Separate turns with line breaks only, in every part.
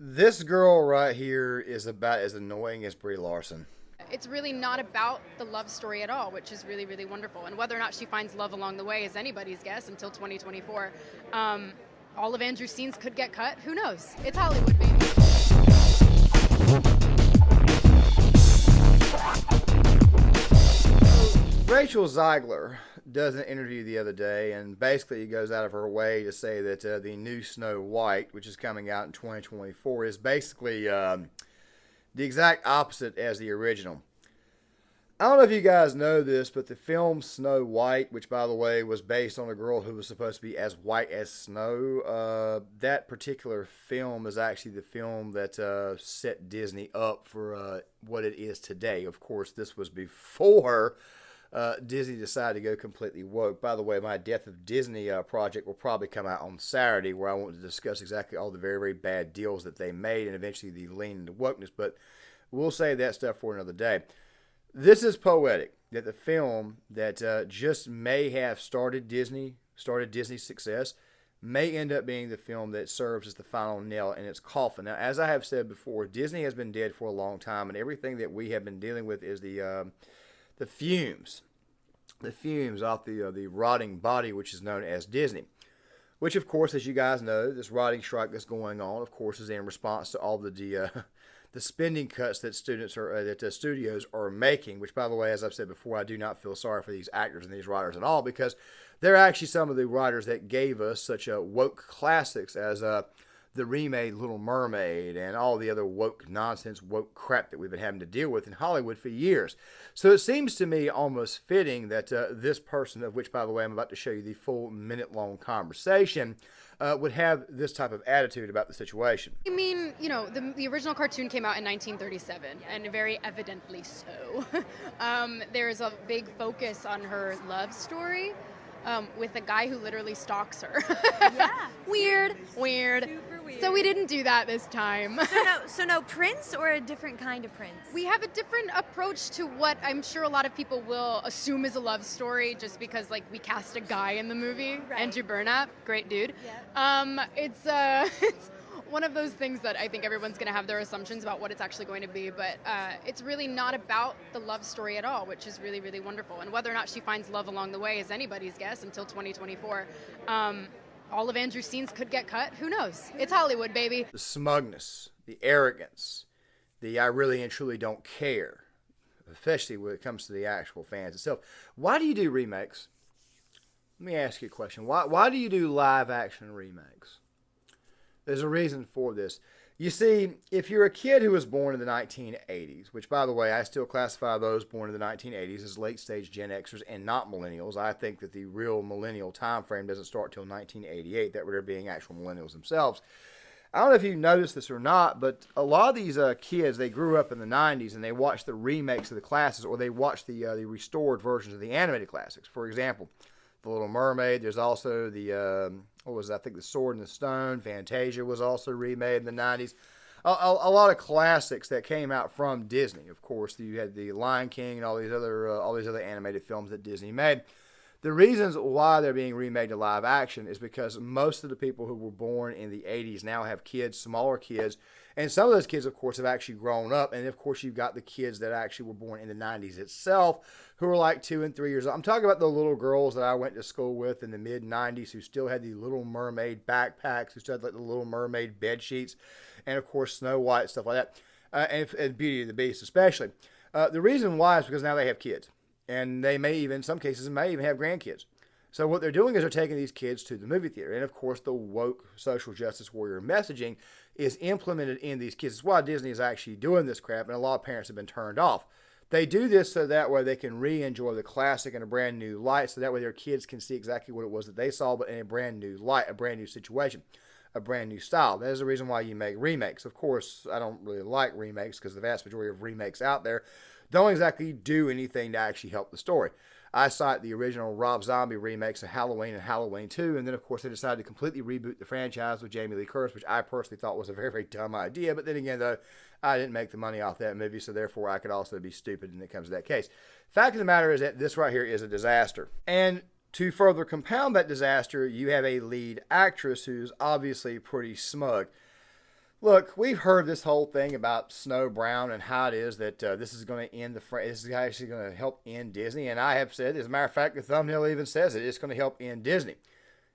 This girl right here is about as annoying as Brie Larson.
It's really not about the love story at all, which is really, really wonderful. And whether or not she finds love along the way is anybody's guess until 2024. All of Andrew's scenes could get cut. Who knows? It's Hollywood, baby.
Rachel Ziegler does an interview the other day and basically goes out of her way to say that the new Snow White, which is coming out in 2024, is basically the exact opposite as the original. I don't know if you guys know this, but the film Snow White, which by the way was based on a girl who was supposed to be as white as snow, that particular film is actually the film that set Disney up for what it is today. Of course, this was before Disney decided to go completely woke. By the way, my Death of Disney project will probably come out on Saturday, where I want to discuss exactly all the very, very bad deals that they made and eventually the lean into wokeness. But we'll save that stuff for another day. This is poetic that the film that just may have started Disney's success, may end up being the film that serves as the final nail in its coffin. Now, as I have said before, Disney has been dead for a long time, and everything that we have been dealing with is the fumes, off the rotting body, which is known as Disney. Which, of course, as you guys know, this writing strike that's going on, of course, is in response to all the spending cuts that studios are making. Which, by the way, as I've said before, I do not feel sorry for these actors and these writers at all, because they're actually some of the writers that gave us such woke classics as the remade Little Mermaid and all the other woke nonsense, woke crap that we've been having to deal with in Hollywood for years. So it seems to me almost fitting that this person, of which, by the way, I'm about to show you the full minute-long conversation, would have this type of attitude about the situation.
I mean, the original cartoon came out in 1937, and very evidently so. There's a big focus on her love story. With a guy who literally stalks her.
Yeah.
Weird.
Super weird.
So we didn't do that this time.
So no Prince, or a different kind of Prince?
We have a different approach to what I'm sure a lot of people will assume is a love story, just because we cast a guy in the movie.
Right.
Andrew Burnap, great dude.
Yeah.
It's one of those things that I think everyone's going to have their assumptions about what it's actually going to be, but it's really not about the love story at all, which is really, really wonderful. And whether or not she finds love along the way is anybody's guess until 2024. All of Andrew's scenes could get cut. Who knows? It's Hollywood, baby.
The smugness, the arrogance, the I really and truly don't care, especially when it comes to the actual fans itself. Why do you do remakes? Let me ask you a question. Why do you do live action remakes? There's a reason for this. You see, if you're a kid who was born in the 1980s, which, by the way, I still classify those born in the 1980s as late-stage Gen Xers and not millennials. I think that the real millennial time frame doesn't start till 1988, that they're being actual millennials themselves. I don't know if you noticed this or not, but a lot of these kids, they grew up in the 90s and they watched the remakes of the classics, or they watched the restored versions of the animated classics. For example, The Little Mermaid. There's also the I think The Sword and the Stone. Fantasia was also remade in the 90s. A lot of classics that came out from Disney. Of course, you had The Lion King and all these other animated films that Disney made. The reasons why they're being remade to live action is because most of the people who were born in the 80s now have kids, smaller kids, and some of those kids, of course, have actually grown up. And of course, you've got the kids that actually were born in the 90s itself, who are like 2 and 3 years old. I'm talking about the little girls that I went to school with in the mid 90s who still had the Little Mermaid backpacks, who still had the Little Mermaid bed sheets, and of course Snow White, stuff like that, and Beauty and the Beast especially. The reason why is because now they have kids. And they may even, in some cases, have grandkids. So what they're doing is they're taking these kids to the movie theater. And of course, the woke social justice warrior messaging is implemented in these kids. It's why Disney is actually doing this crap, and a lot of parents have been turned off. They do this so that way they can re-enjoy the classic in a brand new light, so that way their kids can see exactly what it was that they saw, but in a brand new light, a brand new situation, a brand new style. That is the reason why you make remakes. Of course, I don't really like remakes because the vast majority of remakes out there don't exactly do anything to actually help the story. I cite the original Rob Zombie remakes of Halloween and Halloween 2, and then, of course, they decided to completely reboot the franchise with Jamie Lee Curtis, which I personally thought was a very, very dumb idea. But then again, though, I didn't make the money off that movie, so therefore I could also be stupid when it comes to that case. Fact of the matter is that this right here is a disaster. And to further compound that disaster, you have a lead actress who's obviously pretty smug. Look, we've heard this whole thing about Snow Brown and how it is that this is going to end this is actually going to help end Disney. And I have said, as a matter of fact, the thumbnail even says it. It's going to help end Disney.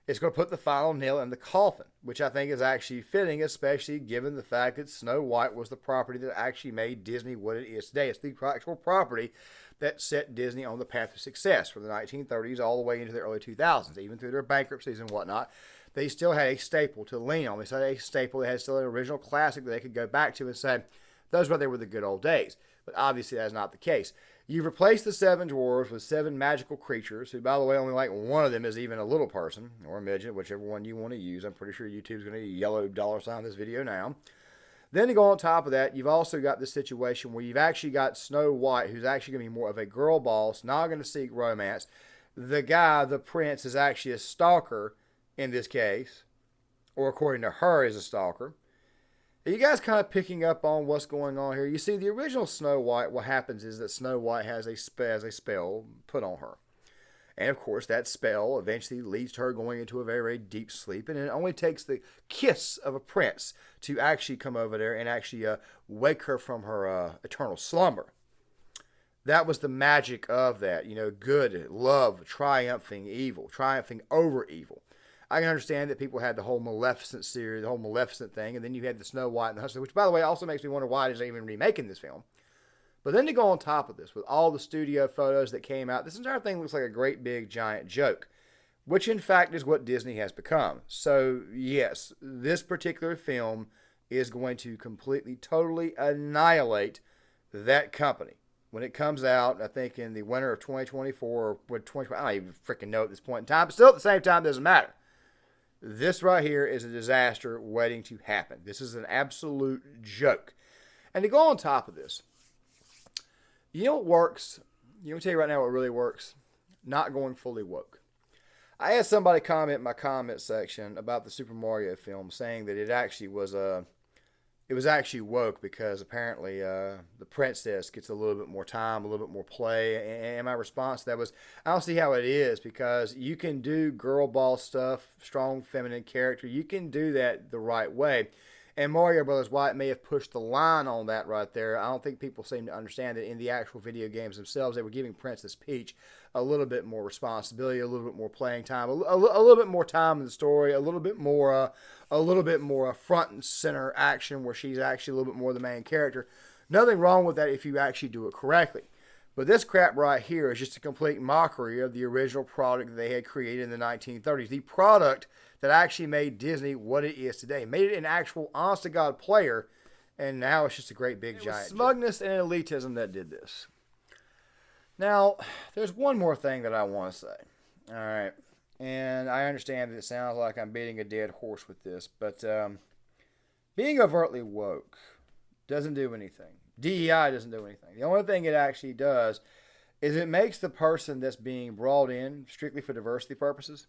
It's going to put the final nail in the coffin, which I think is actually fitting, especially given the fact that Snow White was the property that actually made Disney what it is today. It's the actual property that set Disney on the path of success from the 1930s all the way into the early 2000s, even through their bankruptcies and whatnot. They still had a staple to lean on. They still had a staple. They had still an original classic that they could go back to and say, those were the good old days. But obviously that's not the case. You've replaced the 7 dwarves with 7 magical creatures, who, by the way, only like one of them is even a little person, or a midget, whichever one you want to use. I'm pretty sure YouTube's going to yellow $ this video now. Then to go on top of that, you've also got this situation where you've actually got Snow White, who's actually going to be more of a girl boss, not going to seek romance. The guy, the prince, is actually a stalker in this case, or according to her, is a stalker. Are you guys kind of picking up on what's going on here? You see, the original Snow White, what happens is that Snow White has a spell put on her. And of course, that spell eventually leads to her going into a very, very deep sleep. And it only takes the kiss of a prince to actually come over there and actually wake her from her eternal slumber. That was the magic of that. You know, good, love, triumphing evil, triumphing over evil. I can understand that people had the whole Maleficent series, the whole Maleficent thing, and then you had the Snow White and the Hustler, which, by the way, also makes me wonder why they're even remaking this film. But then to go on top of this, with all the studio photos that came out, this entire thing looks like a great big giant joke, which in fact is what Disney has become. So yes, this particular film is going to completely, totally annihilate that company. When it comes out, I think in the winter of 2024, or 2020, I don't even freaking know at this point in time, but still at the same time, it doesn't matter. This right here is a disaster waiting to happen. This is an absolute joke. And to go on top of this, you know what works? You know, tell you right now what really works? Not going fully woke. I had somebody comment in my comment section about the Super Mario film, saying that it actually was actually woke because apparently the princess gets a little bit more time, a little bit more play. And my response to that was, I don't see how it is, because you can do girl boss stuff, strong feminine character. You can do that the right way. And Mario Brothers White may have pushed the line on that right there. I don't think people seem to understand that in the actual video games themselves, they were giving Princess Peach a little bit more responsibility, a little bit more playing time, a little bit more time in the story, a little bit more front and center action where she's actually a little bit more the main character. Nothing wrong with that if you actually do it correctly. But this crap right here is just a complete mockery of the original product that they had created in the 1930s. The product that actually made Disney what it is today. Made it an actual honest-to-God player, and now it's just a great big giant smugness and elitism that did this. Now, there's one more thing that I want to say. All right. And I understand that it sounds like I'm beating a dead horse with this, but being overtly woke doesn't do anything. DEI doesn't do anything. The only thing it actually does is it makes the person that's being brought in strictly for diversity purposes.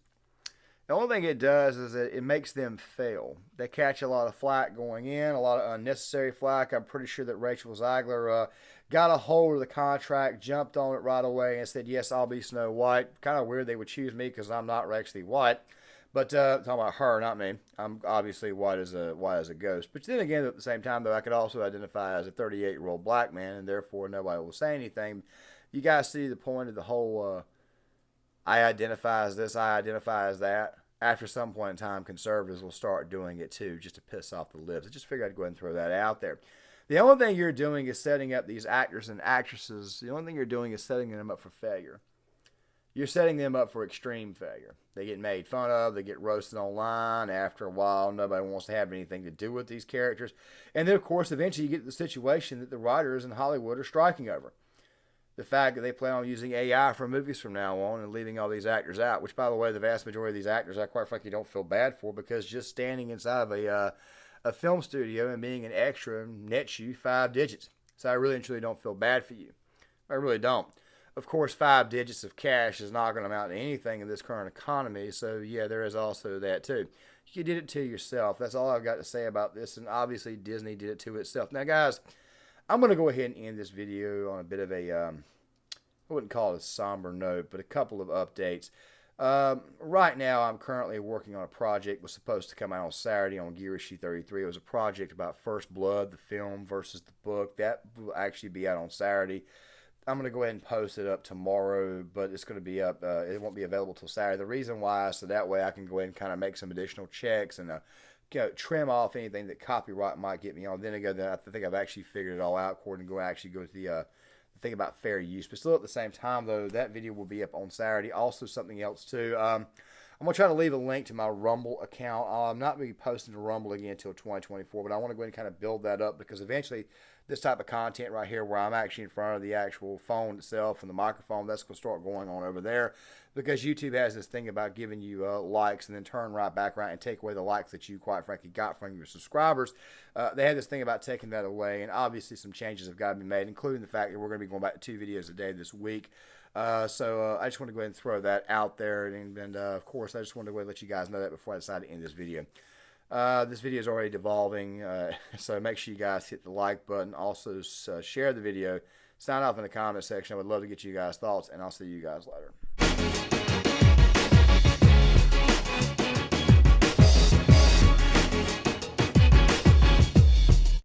The only thing it does is that it makes them fail. They catch a lot of flack going in, a lot of unnecessary flack. I'm pretty sure that Rachel Ziegler got a hold of the contract, jumped on it right away, and said, yes, I'll be Snow White. Kind of weird they would choose me because I'm not actually white. But talking about her, not me. I'm obviously white as a ghost. But then again, at the same time, though, I could also identify as a 38-year-old black man, and therefore nobody will say anything. You guys see the point of the whole I identify as this, I identify as that. After some point in time, conservatives will start doing it too, just to piss off the libs. I just figured I'd go ahead and throw that out there. The only thing you're doing is setting up these actors and actresses. The only thing you're doing is setting them up for failure. You're setting them up for extreme failure. They get made fun of. They get roasted online. After a while, nobody wants to have anything to do with these characters. And then, of course, eventually you get to the situation that the writers in Hollywood are striking over. The fact that they plan on using AI for movies from now on and leaving all these actors out, which, by the way, the vast majority of these actors I quite frankly don't feel bad for, because just standing inside of a film studio and being an extra nets you 5 digits. So I really and truly don't feel bad for you. I really don't. Of course, 5 digits of cash is not going to amount to anything in this current economy, so yeah, there is also that too. You did it to yourself. That's all I've got to say about this, and obviously Disney did it to itself. Now, guys, I'm going to go ahead and end this video on a bit of a, I wouldn't call it a somber note, but a couple of updates. Right now, I'm currently working on a project. It was supposed to come out on Saturday on Gear Issue 33. It was a project about First Blood, the film versus the book. That will actually be out on Saturday. I'm going to go ahead and post it up tomorrow, but it's going to be up. It won't be available till Saturday. The reason why, so that way I can go ahead and kind of make some additional checks and trim off anything that copyright might get me on. Then again, I think I've actually figured it all out according to actually go to the thing about fair use. But still, at the same time, though, that video will be up on Saturday. Also, something else too. I'm gonna try to leave a link to my Rumble account. I'm not going to be posting to Rumble again until 2024, but I want to go ahead and kind of build that up because eventually, this type of content right here, where I'm actually in front of the actual phone itself and the microphone, that's going to start going on over there because YouTube has this thing about giving you likes and then turn right back around and take away the likes that you, quite frankly, got from your subscribers. They had this thing about taking that away, and obviously some changes have got to be made, including the fact that we're going to be going back to 2 videos a day this week. So I just want to go ahead and throw that out there, and of course, I just wanted to go ahead and let you guys know that before I decide to end this video. This video is already devolving, so make sure you guys hit the like button. Also, share the video. Sign off in the comment section. I would love to get you guys' thoughts, and I'll see you guys later.